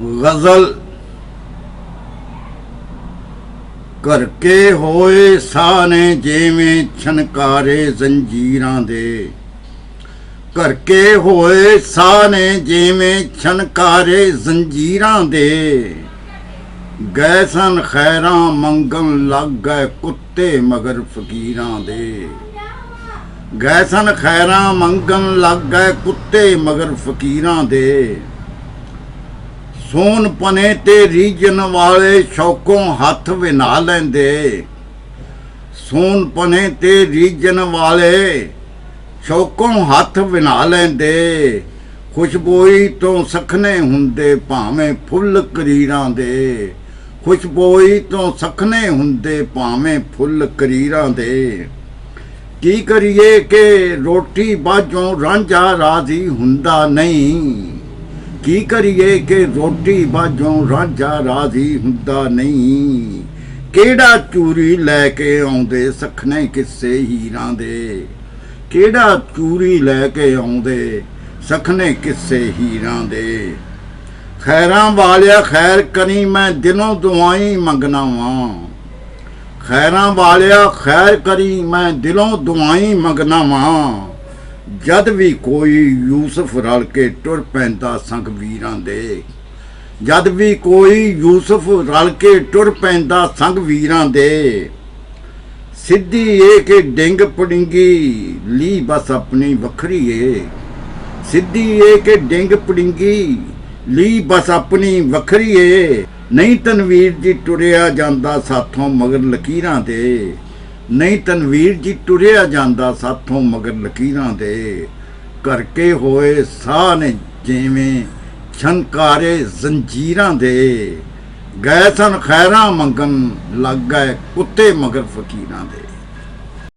गजल करके होए साने जिवें छनकारे जंजीरां दे। करके होए साने जिवें छनकारे जंजीरां दे। गए सन खैरां मंगन लग गए कुत्ते मगर फकीरां दे। गए सन खैरां मंगन लग गए कुत्ते मगर फकीरां दे। सोन पने ते रीजन वाले शौकों हथ विना लेंदे। सोन पने ते रीजन वाले शौकों हथ विना लेंदे। खुशबोई तो सखने हुंदे भावें फुੱਲ करीरां दे। खुशबोई तो सखने हुंदे भावें फुੱਲ करीरां दे। की करिए कि रोटी बाजों रांझा राजी हुंदा नहीं। की करिए कि रोटी बाजों रांझा राजी हुंदा नहीं। केड़ा चूरी लैके आउंदे सखने किस्से हीरां दे। केड़ा चूरी लैके आउंदे सखने किस्से हीरां दे। खैरां वालिया खैर करी मैं दिलों दुआई मंगना वां। खैरां वालिया खैर करी मैं दिलों दुआई मंगना वां। जद भी कोई यूसुफ रल के टुर पैंदा संग वीरां दे। जद भी कोई यूसुफ रल के टुर पैंदा संग वीरां दे। सिद्धी ए कि डिंग पड़िंगी ली बस अपनी वखरी ए। सिद्धी ए कि डिंग पड़िंगी ली बस अपनी वखरी ए। नहीं तनवीर जी टुरिया जांदा साथों मगर लकीरां दे। नहीं तनवीर जी टुरिया जांदा साथों मगर लकीरां दे। करके होए साह ने जिवें छनकारे जंजीरां दे। गए सन खैरां मंगन लग गए कुत्ते मगर फकीरां दे।